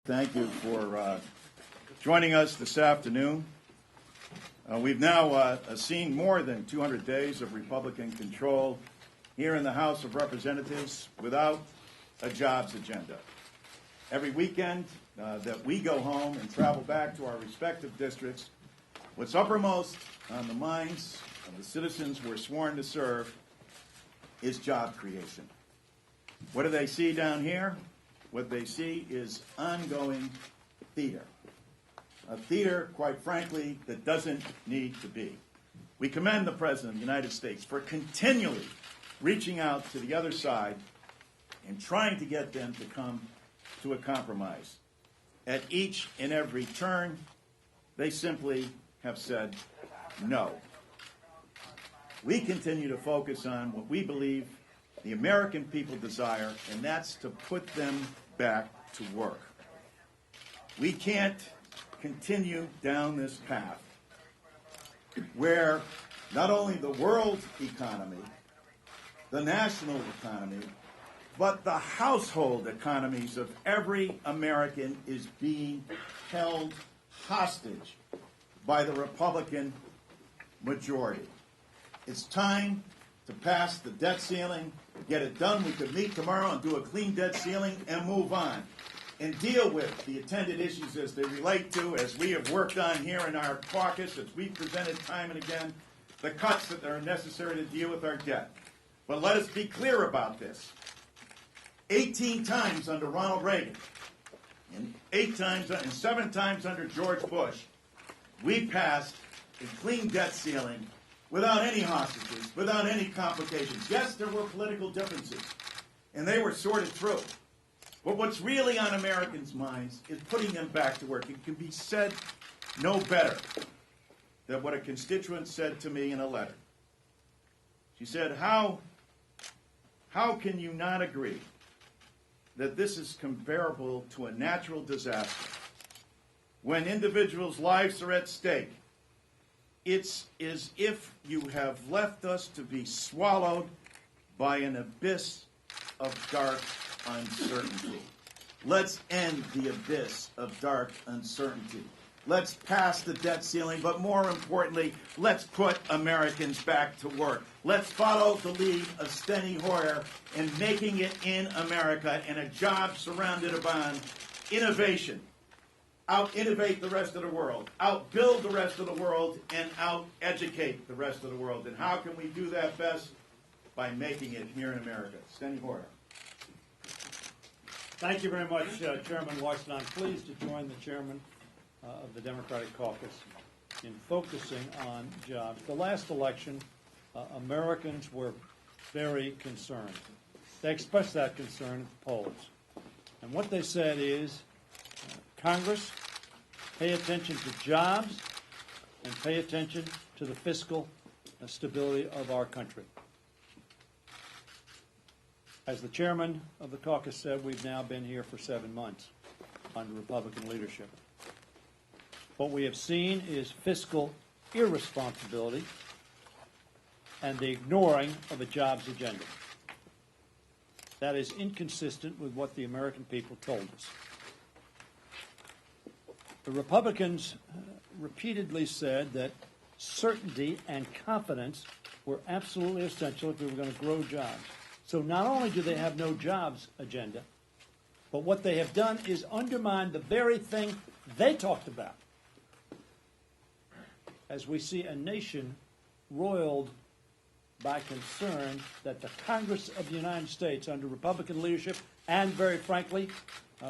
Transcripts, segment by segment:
Thank you for joining us this afternoon. We've now seen more than 200 days of Republican control here in the House of Representatives without a jobs agenda. Every weekend that we go home and travel back to our respective districts, what's uppermost on the minds of the citizens we're sworn to serve is job creation. What do they see down here? What they see is ongoing theater. A theater, quite frankly, that doesn't need to be. We commend the President of the United States for continually reaching out to the other side and trying to get them to come to a compromise. At each and every turn, they simply have said no. We continue to focus on what we believe the American people desire, and that's to put them back to work. We can't continue down this path where not only the world economy, the national economy, but the household economies of every American is being held hostage by the Republican majority. It's time to pass the debt ceiling, get it done. We could meet tomorrow and do a clean debt ceiling and move on and deal with the attendant issues as they relate to, as we have worked on here in our caucus, as we've presented time and again, the cuts that are necessary to deal with our debt. But let us be clear about this. 18 times under Ronald Reagan and 7 times under George Bush, we passed a clean debt ceiling without any hostages, without any complications. Yes, there were political differences, and they were sorted through. But what's really on Americans' minds is putting them back to work. It can be said no better than what a constituent said to me in a letter. She said, how can you not agree that this is comparable to a natural disaster when individuals' lives are at stake? It's as if you have left us to be swallowed by an abyss of dark uncertainty. Let's end the abyss of dark uncertainty. Let's pass the debt ceiling, but more importantly, let's put Americans back to work. Let's follow the lead of Steny Hoyer in making it in America and a job surrounded upon innovation. Out-innovate the rest of the world, out-build the rest of the world, and out-educate the rest of the world. And how can we do that best? By making it here in America. Steny Hoyer. Thank you very much, Chairman Washington. I'm pleased to join the chairman of the Democratic Caucus in focusing on jobs. The last election, Americans were very concerned. They expressed that concern at the polls. And what they said is, Congress, pay attention to jobs and pay attention to the fiscal stability of our country. As the chairman of the caucus said, we've now been here for 7 months under Republican leadership. What we have seen is fiscal irresponsibility and the ignoring of a jobs agenda. That is inconsistent with what the American people told us. The Republicans repeatedly said that certainty and confidence were absolutely essential if we were going to grow jobs. So not only do they have no jobs agenda, but what they have done is undermine the very thing they talked about. As we see a nation roiled by concern that the Congress of the United States, under Republican leadership and, very frankly,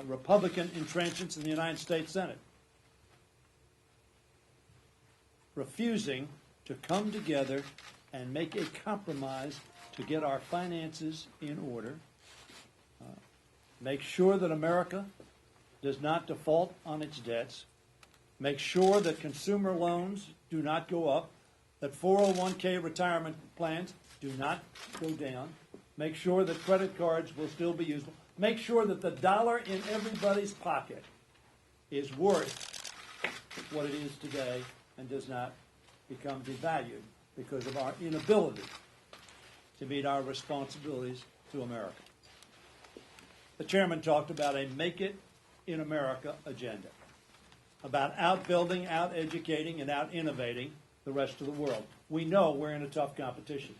Republican intransigence in the United States Senate, refusing to come together and make a compromise to get our finances in order, make sure that America does not default on its debts, make sure that consumer loans do not go up, that 401k retirement plans do not go down, make sure that credit cards will still be usable, make sure that the dollar in everybody's pocket is worth what it is today and does not become devalued because of our inability to meet our responsibilities to America. The chairman talked about a make it in America agenda, about outbuilding, out-educating, and out-innovating the rest of the world. We know we're in a tough competition.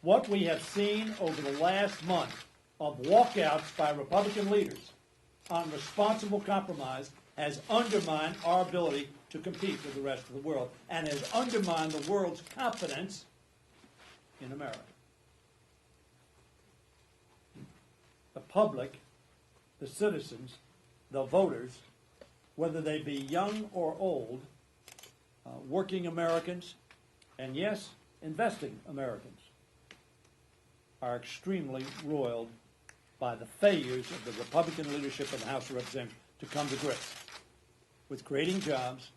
What we have seen over the last month of walkouts by Republican leaders on responsible compromise has undermined our ability to compete with the rest of the world and has undermined the world's confidence in America. The public, the citizens, the voters, whether they be young or old, working Americans, and yes, investing Americans, are extremely roiled by the failures of the Republican leadership in the House of Representatives to come to grips with creating jobs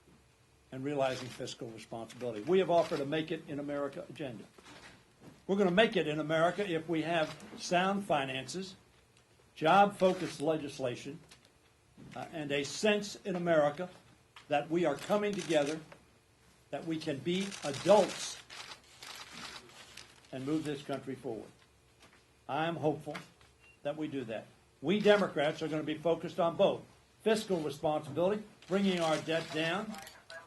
and realizing fiscal responsibility. We have offered a Make It in America agenda. We're going to make it in America if we have sound finances, job-focused legislation, and a sense in America that we are coming together, that we can be adults and move this country forward. I am hopeful that we do that. We Democrats are going to be focused on both fiscal responsibility, bringing our debt down,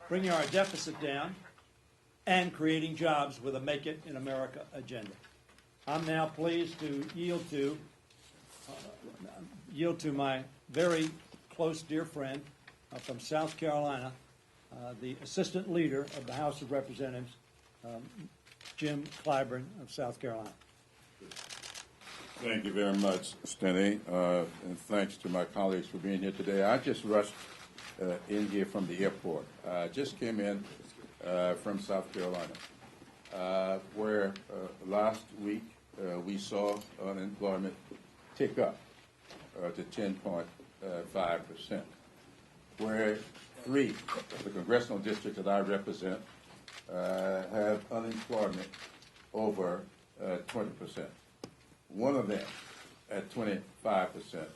bringing our deficit down, and creating jobs with a Make It in America agenda. I'm now pleased to yield to my very close dear friend from South Carolina, the Assistant Leader of the House of Representatives, Jim Clyburn of South Carolina. Thank you very much, Stenny, and thanks to my colleagues for being here today. I just rushed in here from the airport. I just came in from South Carolina, where last week we saw unemployment tick up to 10.5%, where 3 of the congressional districts that I represent have unemployment over 20%. One of them at 25%.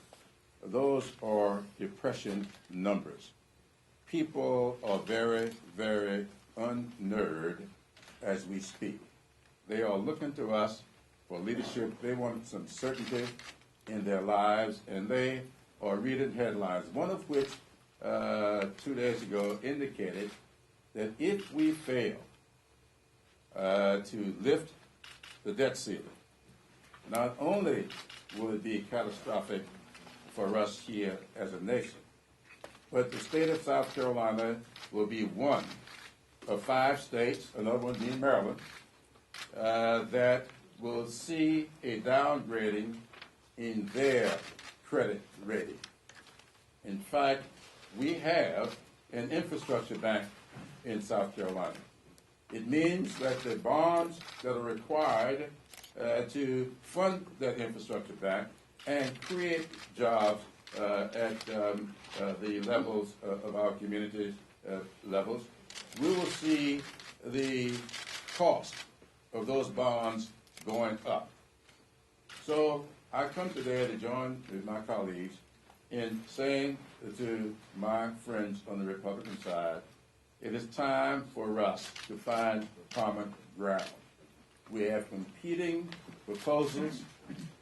Those are depression numbers. People are very, very unnerved as we speak. They are looking to us for leadership. They want some certainty in their lives, and they are reading headlines, one of which 2 days ago indicated that if we fail to lift the debt ceiling, not only will it be catastrophic for us here as a nation, but the state of South Carolina will be one of 5 states, another one being Maryland, that will see a downgrading in their credit rating. In fact, we have an infrastructure bank in South Carolina. It means that the bonds that are required to fund that infrastructure bank and create jobs at the levels of our community levels, we will see the cost of those bonds going up. So I come today to join with my colleagues in saying to my friends on the Republican side, it is time for us to find common ground. We have competing proposals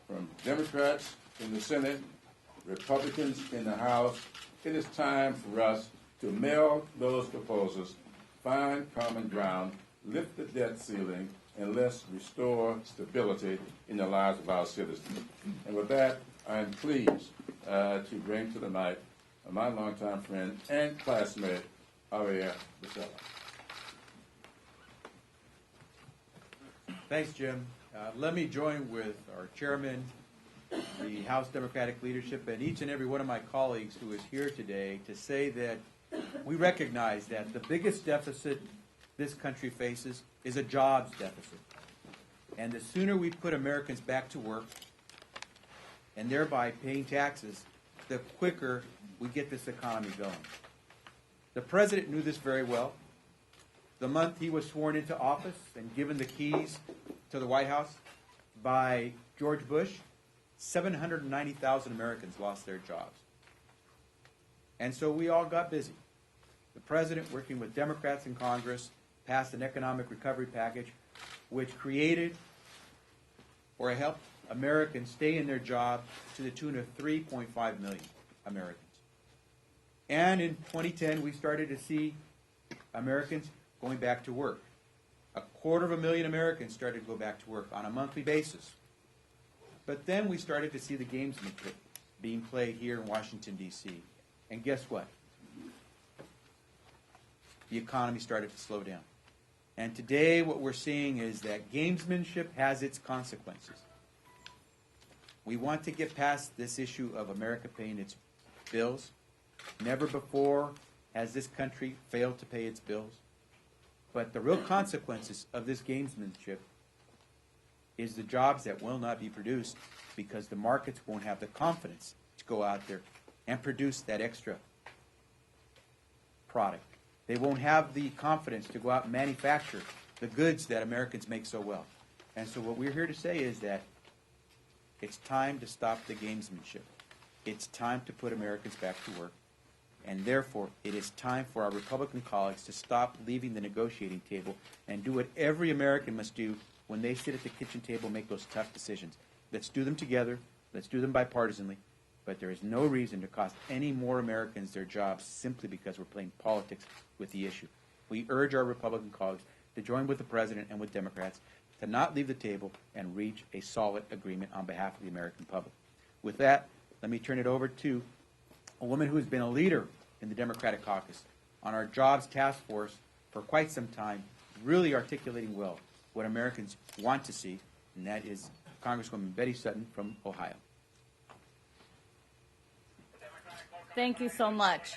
from Democrats in the Senate, Republicans in the House. It is time for us to meld those proposals, find common ground, lift the debt ceiling, and let's restore stability in the lives of our citizens. And with that, I am pleased to bring to the mic my longtime friend and classmate, Javier Becerra. Thanks, Jim. Let me join with our chairman, the House Democratic leadership, and each and every one of my colleagues who is here today to say that we recognize that the biggest deficit this country faces is a jobs deficit. And the sooner we put Americans back to work and thereby paying taxes, the quicker we get this economy going. The president knew this very well. The month he was sworn into office and given the keys to the White House by George Bush, 790,000 Americans lost their jobs. And so we all got busy. The president, working with Democrats in Congress, passed an economic recovery package which created or helped Americans stay in their job to the tune of 3.5 million Americans. And in 2010, we started to see Americans going back to work. 250,000 Americans started to go back to work on a monthly basis. But then we started to see the gamesmanship being played here in Washington, D.C. And guess what? The economy started to slow down. And today what we're seeing is that gamesmanship has its consequences. We want to get past this issue of America paying its bills. Never before has this country failed to pay its bills. But the real consequences of this gamesmanship is the jobs that will not be produced because the markets won't have the confidence to go out there and produce that extra product. They won't have the confidence to go out and manufacture the goods that Americans make so well. And so what we're here to say is that it's time to stop the gamesmanship. It's time to put Americans back to work. And therefore, it is time for our Republican colleagues to stop leaving the negotiating table and do what every American must do when they sit at the kitchen table and make those tough decisions. Let's do them together. Let's do them bipartisanly. But there is no reason to cost any more Americans their jobs simply because we're playing politics with the issue. We urge our Republican colleagues to join with the President and with Democrats to not leave the table and reach a solid agreement on behalf of the American public. With that, let me turn it over to a woman who has been a leader in the Democratic caucus on our jobs task force for quite some time, really articulating well what Americans want to see, and that is Congresswoman Betty Sutton from Ohio. Thank you so much.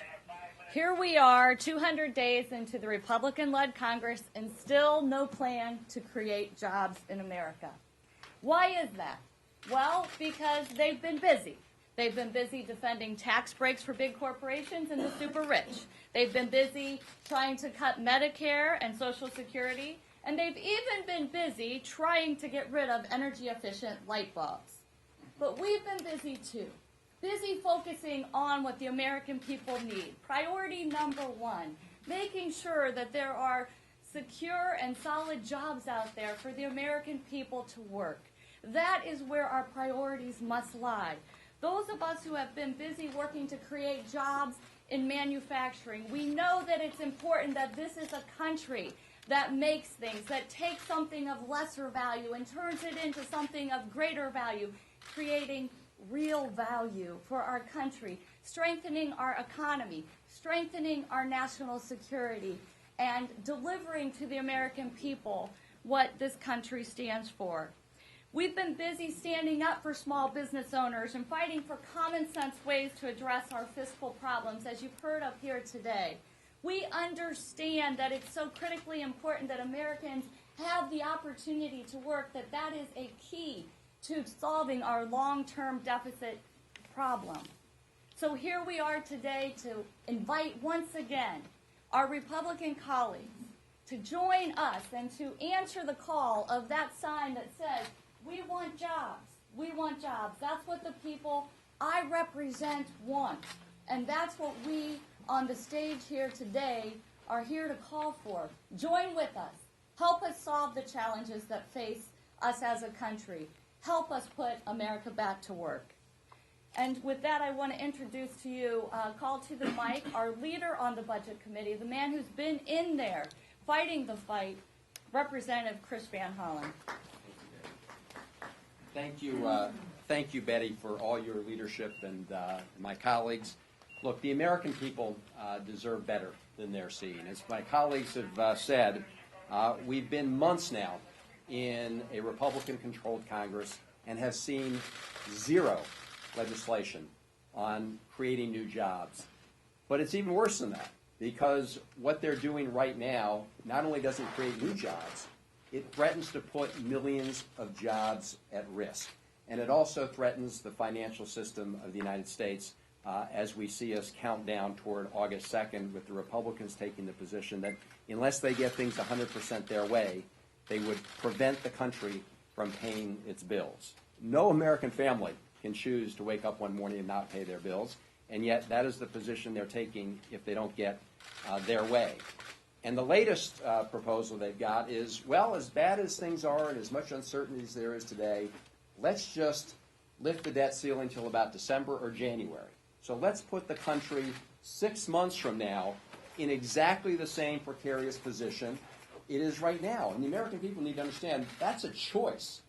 Here we are, 200 days into the Republican-led Congress, and still no plan to create jobs in America. Why is that? Well, because they've been busy. They've been busy defending tax breaks for big corporations and the super rich. They've been busy trying to cut Medicare and Social Security, and they've even been busy trying to get rid of energy-efficient light bulbs. But we've been busy too. Busy focusing on what the American people need. Priority number one, making sure that there are secure and solid jobs out there for the American people to work. That is where our priorities must lie. Those of us who have been busy working to create jobs in manufacturing, we know that it's important that this is a country that makes things, that takes something of lesser value and turns it into something of greater value, creating real value for our country, strengthening our economy, strengthening our national security, and delivering to the American people what this country stands for. We've been busy standing up for small business owners and fighting for common sense ways to address our fiscal problems, as you've heard of here today. We understand that it's so critically important that Americans have the opportunity to work, that is a key to solving our long-term deficit problem. So here we are today to invite once again our Republican colleagues to join us and to answer the call of that sign that says, we want jobs, we want jobs. That's what the people I represent want. And that's what we on the stage here today are here to call for. Join with us. Help us solve the challenges that face us as a country. Help us put America back to work. And with that, I want to introduce to you, call to the mic, our leader on the Budget Committee, the man who's been in there fighting the fight, Representative Chris Van Hollen. Thank you, Betty, for all your leadership and my colleagues. Look, the American people deserve better than they're seeing. As my colleagues have said, we've been months now in a Republican-controlled Congress and have seen zero legislation on creating new jobs. But it's even worse than that, because what they're doing right now not only doesn't create new jobs, it threatens to put millions of jobs at risk. And it also threatens the financial system of the United States as we see us count down toward August 2nd, with the Republicans taking the position that unless they get things 100% their way, they would prevent the country from paying its bills. No American family can choose to wake up one morning and not pay their bills, and yet that is the position they're taking if they don't get their way. And the latest proposal they've got is, well, as bad as things are and as much uncertainty as there is today, let's just lift the debt ceiling till about December or January. So let's put the country 6 months from now in exactly the same precarious position it is right now. And the American people need to understand that's a choice.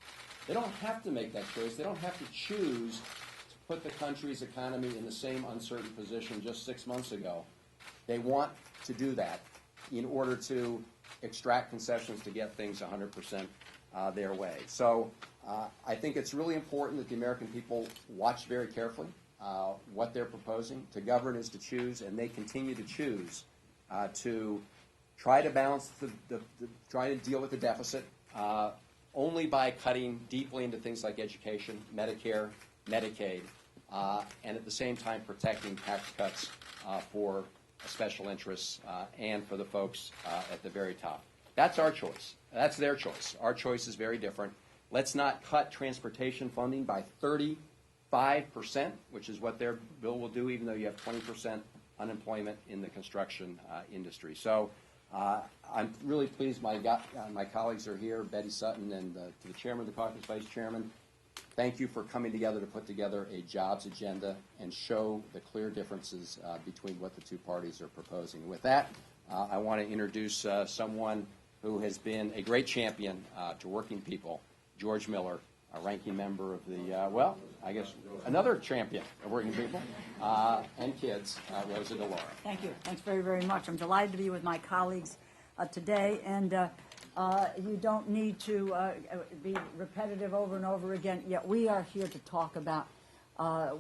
They don't have to make that choice. They don't have to choose to put the country's economy in the same uncertain position just 6 months ago. They want to do that in order to extract concessions to get things 100% their way. So I think it's really important that the American people watch very carefully what they're proposing. To govern is to choose, and they continue to choose to try to balance try to deal with the deficit only by cutting deeply into things like education, Medicare, Medicaid, and at the same time protecting tax cuts for special interests and for the folks at the very top. That's our choice. That's their choice. Our choice is very different. Let's not cut transportation funding by 35%, which is what their bill will do, even though you have 20% unemployment in the construction industry. So I'm really pleased my colleagues are here, Betty Sutton and to the chairman of the caucus, vice chairman. Thank you for coming together to put together a jobs agenda and show the clear differences between what the two parties are proposing. With that, I want to introduce someone who has been a great champion to working people, George Miller, a ranking member of the, I guess another champion of working people and kids, Rosa DeLauro. Thank you. Thanks very, very much. I'm delighted to be with my colleagues today, and you don't need to be repetitive over and over again, yet we are here to talk about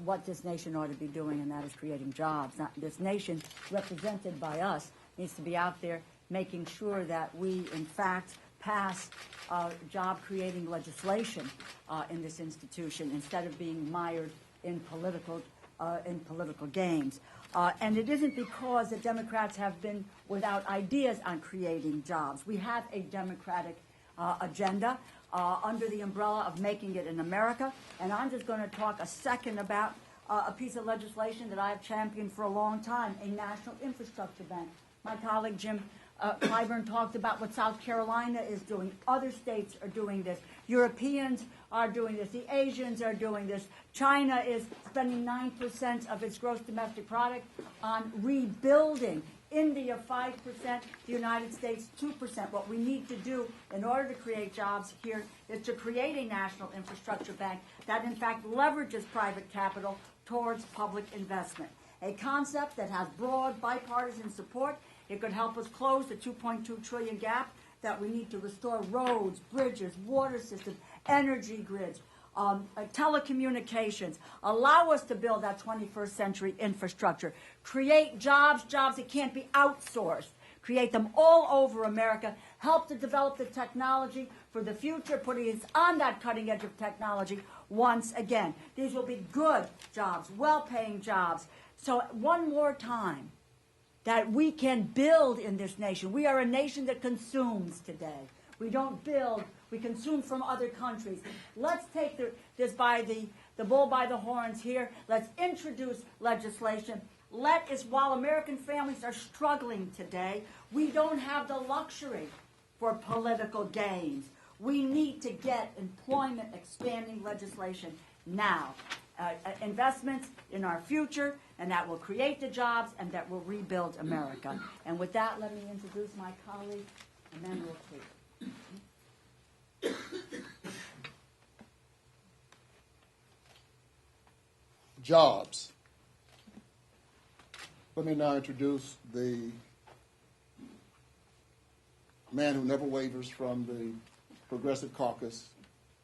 what this nation ought to be doing, and that is creating jobs. Now, this nation, represented by us, needs to be out there making sure that we, in fact, pass job-creating legislation in this institution instead of being mired in political games. And it isn't because the Democrats have been without ideas on creating jobs. We have a Democratic agenda under the umbrella of making it in America. And I'm just going to talk a second about a piece of legislation that I have championed for a long time, a national infrastructure bank. My colleague Jim Clyburn talked about what South Carolina is doing. Other states are doing this. Europeans are doing this. The Asians are doing this. China is spending 9% of its gross domestic product on rebuilding. India, 5%. The United States, 2%. What we need to do in order to create jobs here is to create a national infrastructure bank that, in fact, leverages private capital towards public investment. A concept that has broad bipartisan support. It could help us close the $2.2 trillion gap that we need to restore roads, bridges, water systems, energy grids, telecommunications, allow us to build that 21st century infrastructure, create jobs that can't be outsourced, create them all over America, help to develop the technology for the future, putting us on that cutting edge of technology once again. These will be good jobs, well-paying jobs. So one more time, that we can build in this nation. We are a nation that consumes today. We don't build, we consume from other countries. Let's take this by the bull by the horns here. Let's introduce legislation. While American families are struggling today, we don't have the luxury for political gains. We need to get employment expanding legislation now. Investments in our future, and that will create the jobs and that will rebuild America. And with that, let me introduce my colleague, Emmanuel Cleaver. Jobs. Let me now introduce the man who never wavers from the Progressive Caucus,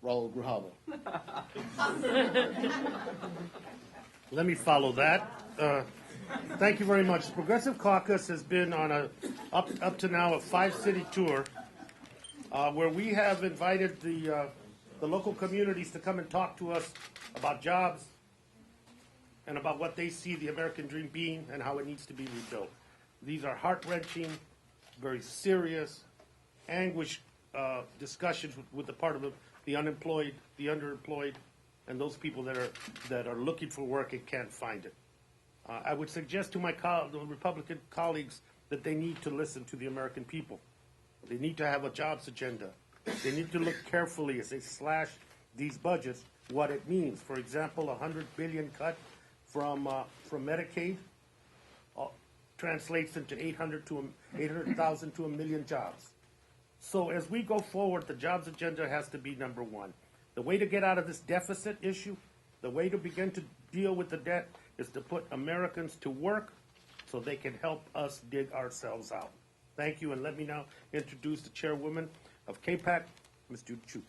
Raul Grijalva. Let me follow that. Thank you very much. The Progressive Caucus has been on up to now a 5-city tour where we have invited the local communities to come and talk to us about jobs and about what they see the American dream being and how it needs to be rebuilt. These are heart-wrenching, very serious, anguished discussions with the part of the unemployed, the underemployed, and those people that are looking for work and can't find it. I would suggest to my Republican colleagues that they need to listen to the American people. They need to have a jobs agenda. They need to look carefully as they slash these budgets what it means. For example, $100 billion cut from Medicaid translates into 800,000 to 1 million jobs. So as we go forward, the jobs agenda has to be number one. The way to get out of this deficit issue, the way to begin to deal with the debt is to put Americans to work so they can help us dig ourselves out. Thank you, and let me now introduce the chairwoman of KPAC, Ms. Judy Chu.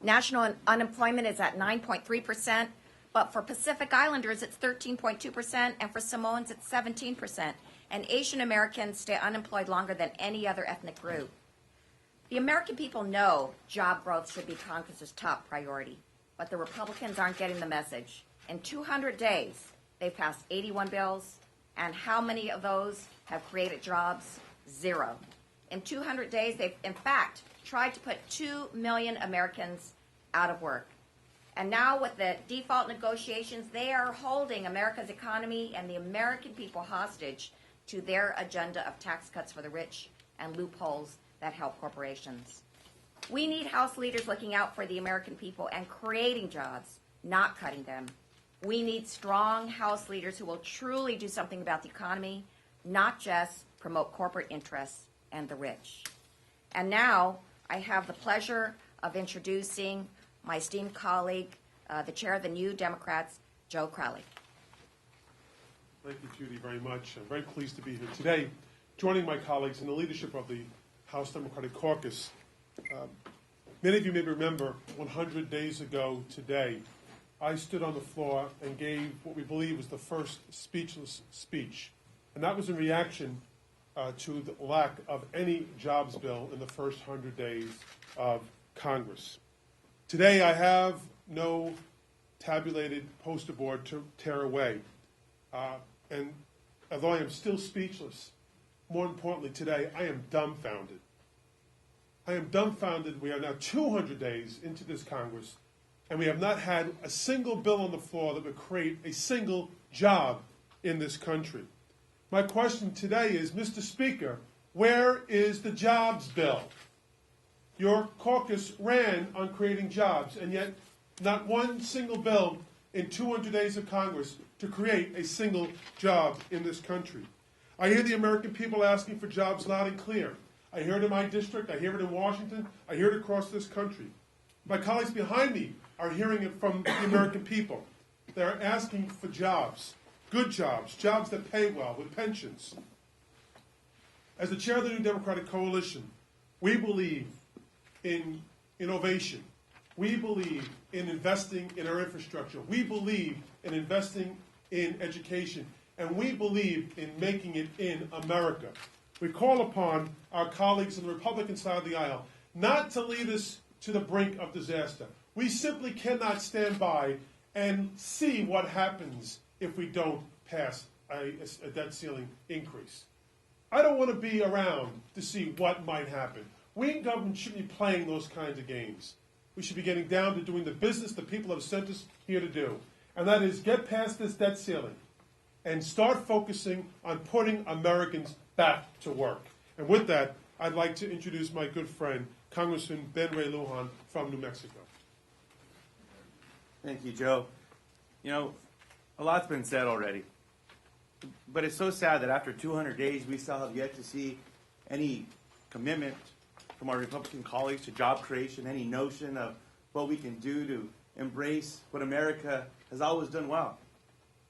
National unemployment is at 9.3%, but for Pacific Islanders, it's 13.2%, and for Samoans, it's 17%. And Asian Americans stay unemployed longer than any other ethnic group. The American people know job growth should be Congress's top priority, but the Republicans aren't getting the message. In 200 days, they've passed 81 bills, and how many of those have created jobs? 0. In 200 days, they've, in fact, tried to put 2 million Americans out of work. And now with the default negotiations, they are holding America's economy and the American people hostage to their agenda of tax cuts for the rich and loopholes that help corporations. We need House leaders looking out for the American people and creating jobs, not cutting them. We need strong House leaders who will truly do something about the economy, not just promote corporate interests and the rich. And now I have the pleasure of introducing my esteemed colleague, the chair of the New Democrats, Joe Crowley. Thank you, Judy, very much. I'm very pleased to be here today, joining my colleagues in the leadership of the House Democratic Caucus. Many of you may remember 100 days ago today, I stood on the floor and gave what we believe was the first speechless speech. And that was in reaction to the lack of any jobs bill in the first 100 days of Congress. Today, I have no tabulated poster board to tear away. And although I am still speechless, more importantly today, I am dumbfounded. I am dumbfounded. We are now 200 days into this Congress, and we have not had a single bill on the floor that would create a single job in this country. My question today is, Mr. Speaker, where is the jobs bill? Your caucus ran on creating jobs, and yet not one single bill in 200 days of Congress to create a single job in this country. I hear the American people asking for jobs loud and clear. I hear it in my district, I hear it in Washington, I hear it across this country. My colleagues behind me are hearing it from the American people. They're asking for jobs, good jobs, jobs that pay well, with pensions. As the chair of the New Democratic Coalition, we believe in innovation. We believe in investing in our infrastructure. We believe in investing in education. And we believe in making it in America. We call upon our colleagues on the Republican side of the aisle not to lead us to the brink of disaster. We simply cannot stand by and see what happens if we don't pass a debt ceiling increase. I don't want to be around to see what might happen. We in government shouldn't be playing those kinds of games. We should be getting down to doing the business the people have sent us here to do, and that is get past this debt ceiling and start focusing on putting Americans back to work. And with that, I'd like to introduce my good friend, Congressman Ben Ray Lujan from New Mexico. Thank you, Joe. You know, a lot's been said already, but it's so sad that after 200 days, we still have yet to see any commitment from our Republican colleagues to job creation, any notion of what we can do to embrace what America has always done well,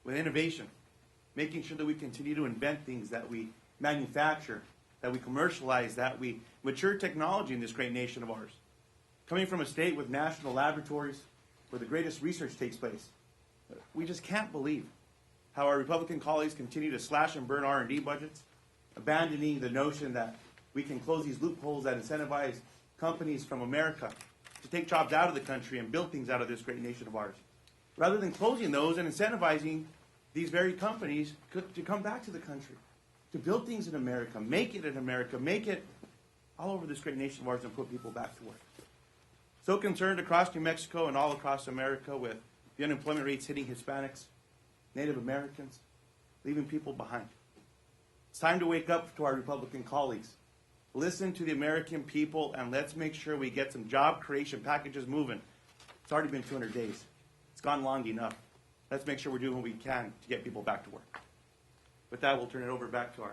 with innovation, making sure that we continue to invent things, that we manufacture, that we commercialize, that we mature technology in this great nation of ours. Coming from a state with national laboratories where the greatest research takes place, we just can't believe how our Republican colleagues continue to slash and burn R&D budgets, abandoning the notion that we can close these loopholes that incentivize companies from America to take jobs out of the country and build things out of this great nation of ours, rather than closing those and incentivizing these very companies to come back to the country, to build things in America, make it in America, make it all over this great nation of ours and put people back to work. So concerned across New Mexico and all across America with the unemployment rates hitting Hispanics, Native Americans, leaving people behind. It's time to wake up to our Republican colleagues listen to the American people, and let's make sure we get some job creation packages moving. It's already been 200 days. It's gone long enough. Let's make sure we're doing what we can to get people back to work. With that, we'll turn it over back to our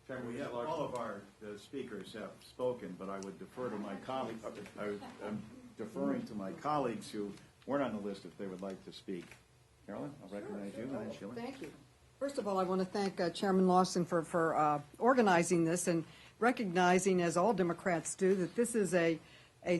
chairman. We have, all of our speakers have spoken, but I would defer to my colleagues. I'm deferring to my colleagues who weren't on the list if they would like to speak. Carolyn, I'll recognize you, and then Sheila. Thank you. First of all, I want to thank Chairman Lawson for organizing this and recognizing, as all Democrats do, that this is a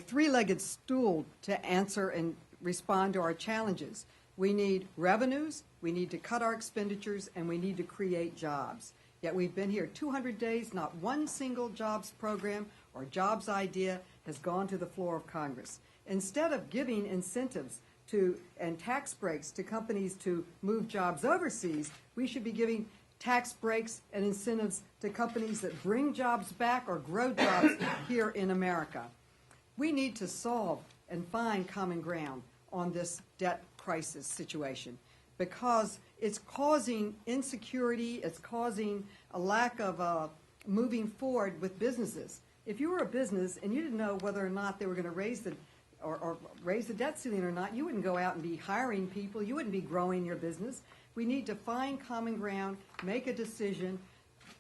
three-legged stool to answer and respond to our challenges. We need revenues, we need to cut our expenditures, and we need to create jobs. Yet we've been here 200 days, not one single jobs program or jobs idea has gone to the floor of Congress. Instead of giving incentives and tax breaks to companies to move jobs overseas, we should be giving tax breaks and incentives to companies that bring jobs back or grow jobs here in America. We need to solve and find common ground on this debt crisis situation because it's causing insecurity, it's causing a lack of moving forward with businesses. If you were a business and you didn't know whether or not they were going to raise the debt ceiling or not, you wouldn't go out and be hiring people, you wouldn't be growing your business. We need to find common ground, make a decision,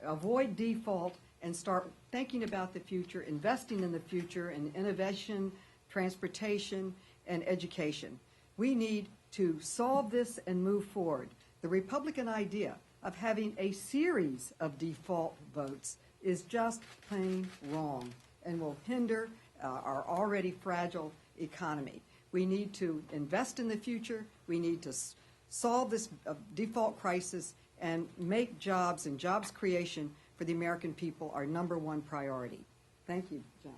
avoid default, and start thinking about the future, investing in the future in innovation, transportation, and education. We need to solve this and move forward. The Republican idea of having a series of default votes is just plain wrong and will hinder our already fragile economy. We need to invest in the future. We need to solve this default crisis and make jobs and jobs creation for the American people our #1 priority. Thank you, John.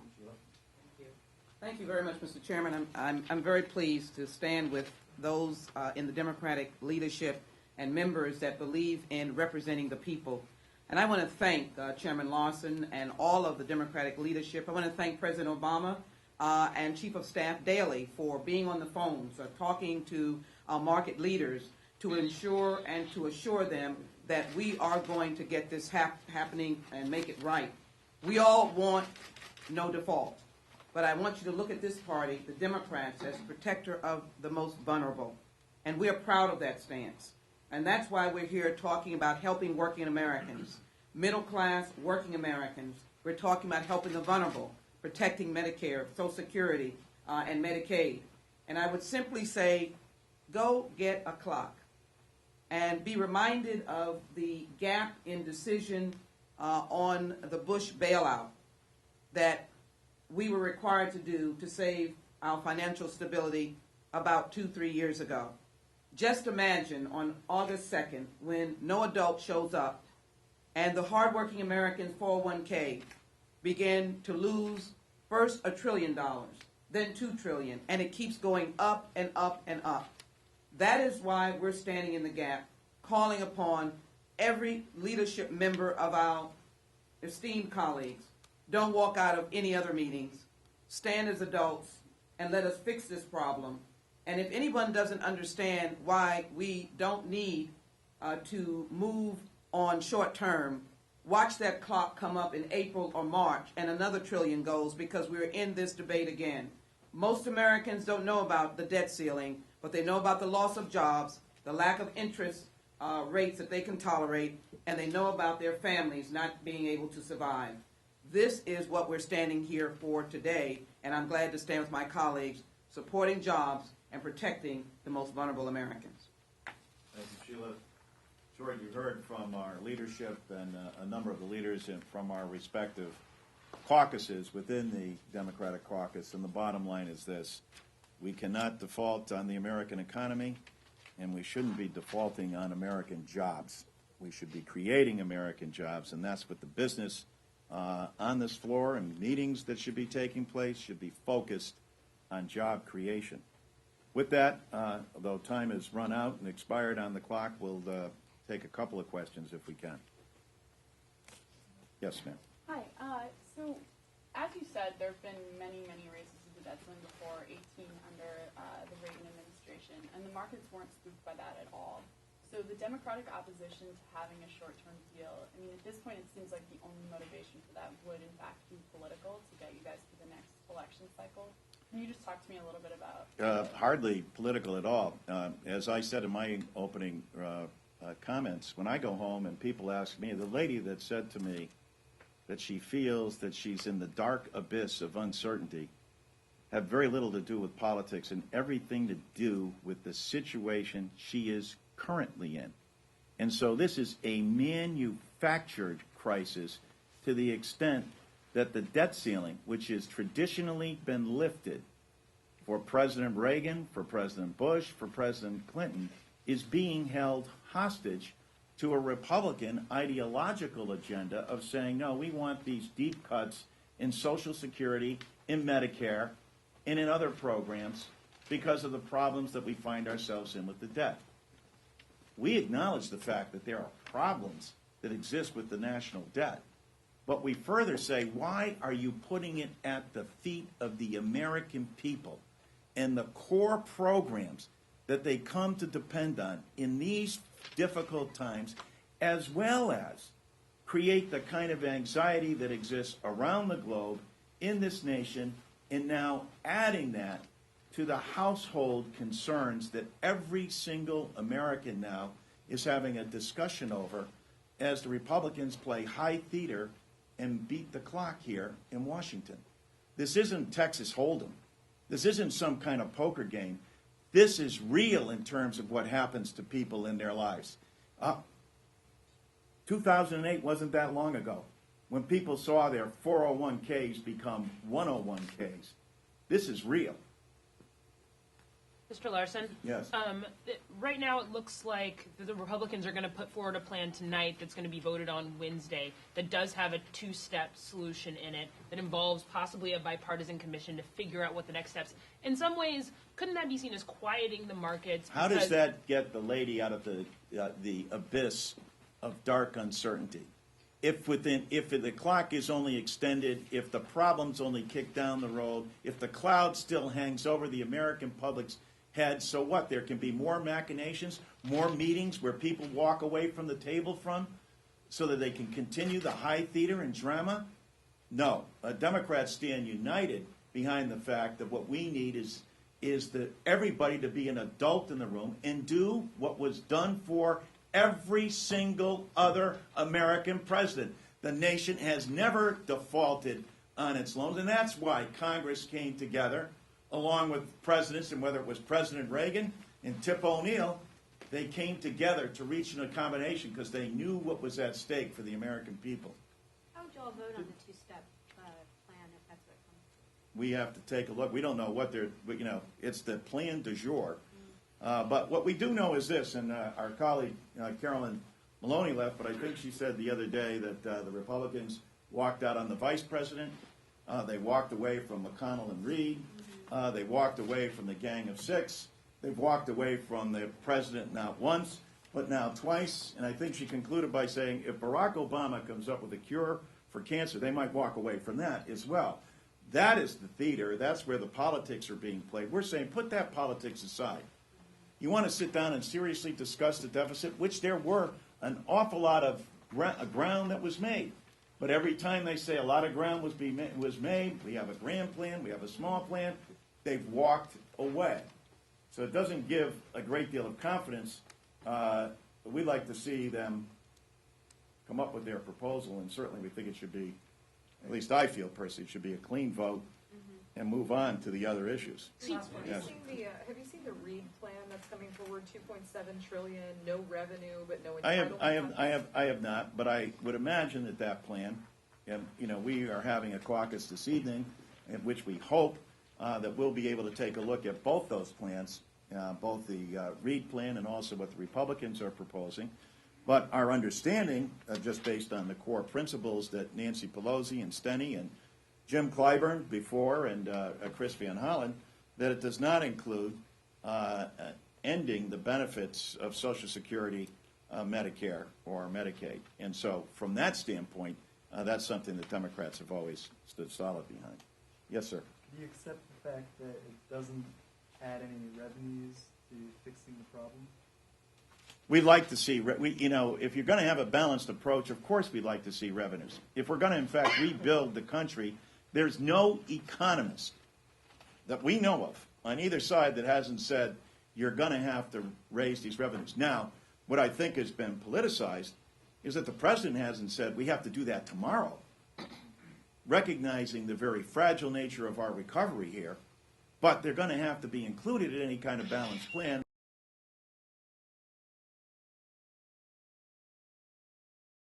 Thank you very much, Mr. Chairman. I'm very pleased to stand with those in the Democratic leadership and members that believe in representing the people. And I want to thank Chairman Lawson and all of the Democratic leadership. I want to thank President Obama and Chief of Staff Daley for being on the phones, talking to market leaders to ensure and to assure them that we are going to get this happening and make it right. We all want no default. But I want you to look at this party, the Democrats, as protector of the most vulnerable. And we are proud of that stance. And that's why we're here talking about helping working Americans, middle class working Americans. We're talking about helping the vulnerable, protecting Medicare, Social Security, and Medicaid. And I would simply say, go get a clock and be reminded of the gap in decision on the Bush bailout that we were required to do to save our financial stability about 2-3 years ago. Just imagine on August 2nd when no adult shows up and the hardworking American 401k begin to lose first $1 trillion, then $2 trillion, and it keeps going up and up and up. That is why we're standing in the gap, calling upon every leadership member of our esteemed colleagues. Don't walk out of any other meetings. Stand as adults and let us fix this problem. And if anyone doesn't understand why we don't need to move on short term, watch that clock come up in April or March and another $1 trillion goes because we're in this debate again. Most Americans don't know about the debt ceiling, but they know about the loss of jobs, the lack of interest rates that they can tolerate, and they know about their families not being able to survive. This is what we're standing here for today, and I'm glad to stand with my colleagues supporting jobs and protecting the most vulnerable Americans. Thank you, Sheila. George, you heard from our leadership and a number of the leaders from our respective caucuses within the Democratic caucus, and the bottom line is this. We cannot default on the American economy, and we shouldn't be defaulting on American jobs. We should be creating American jobs, and that's what the business on this floor and meetings that should be taking place should be focused on job creation. With that, although time has run out and expired on the clock, we'll take a couple of questions if we can. Yes, ma'am. Hi. So, as you said, there have been many raises to the debt ceiling before, 18 under the Reagan administration, and the markets weren't spooked by that at all. So the Democratic opposition to having a short-term deal, I mean, at this point, it seems like the only motivation for that would, in fact, be political to get you guys to the next election cycle. Can you just talk to me a little bit about? Hardly political at all. As I said in my opening comments, when I go home and people ask me, the lady that said to me that she feels that she's in the dark abyss of uncertainty have very little to do with politics and everything to do with the situation she is currently in. And so this is a manufactured crisis to the extent that the debt ceiling, which has traditionally been lifted for President Reagan, for President Bush, for President Clinton, is being held hostage to a Republican ideological agenda of saying, no, we want these deep cuts in Social Security, in Medicare, and in other programs because of the problems that we find ourselves in with the debt. We acknowledge the fact that there are problems that exist with the national debt, but we further say, why are you putting it at the feet of the American people and the core programs that they come to depend on in these difficult times, as well as create the kind of anxiety that exists around the globe in this nation, and now adding that to the household concerns that every single American now is having a discussion over as the Republicans play high theater and beat the clock here in Washington. This isn't Texas Hold'em. This isn't some kind of poker game. This is real in terms of what happens to people in their lives. 2008 wasn't that long ago when people saw their 401ks become 101ks. This is real. Mr. Larson? Yes. Right now it looks like the Republicans are going to put forward a plan tonight that's going to be voted on Wednesday that does have a two-step solution in it that involves possibly a bipartisan commission to figure out what the next steps. In some ways, couldn't that be seen as quieting the markets? How does that get the lady out of the abyss of dark uncertainty? If the clock is only extended, if the problem's only kicked down the road, if the cloud still hangs over the American public's head, so what? There can be more machinations, more meetings where people walk away from the table from so that they can continue the high theater and drama? No. Democrats stand united behind the fact that what we need is that everybody to be an adult in the room and do what was done for every single other American president. The nation has never defaulted on its loans, and that's why Congress came together, along with presidents, and whether it was President Reagan and Tip O'Neill, they came together to reach an accommodation because they knew what was at stake for the American people. How would you all vote on the two-step plan if that's what comes? We have to take a look. We don't know what they're, it's the plan du jour. But what we do know is this, and our colleague Carolyn Maloney left, but I think she said the other day that the Republicans walked out on the vice president. They walked away from McConnell and Reid. They walked away from the Gang of Six. They've walked away from the president not once, but now twice. And I think she concluded by saying if Barack Obama comes up with a cure for cancer, they might walk away from that as well. That is the theater. That's where the politics are being played. We're saying put that politics aside. You want to sit down and seriously discuss the deficit, which there were an awful lot of ground that was made. But every time they say a lot of ground was made, we have a grand plan, we have a small plan, they've walked away. So it doesn't give a great deal of confidence. But we'd like to see them come up with their proposal, and certainly we think it should be, at least I feel personally, it should be a clean vote and move on to the other issues. Have Yes. you seen the Reid plan that's coming forward? 2.7 trillion, no revenue, but no I entitlement. have not, but I would imagine that plan, and we are having a caucus this evening, in which we hope that we'll be able to take a look at both those plans, both the Reid plan and also what the Republicans are proposing. But our understanding, just based on the core principles that Nancy Pelosi and Steny and Jim Clyburn before and Chris Van Hollen, that it does not include ending the benefits of Social Security, Medicare, or Medicaid. And so from that standpoint, that's something that Democrats have always stood solid behind. Yes, sir. Do you accept the fact that it doesn't add any revenues to fixing the problem? we'd like to see, if you're going to have a balanced approach, of course we'd like to see revenues. If we're going to, in fact, rebuild the country, there's no economist that we know of on either side that hasn't said you're going to have to raise these revenues. Now, what I think has been politicized is that the president hasn't said we have to do that tomorrow, recognizing the very fragile nature of our recovery here, but they're going to have to be included in any kind of balanced plan.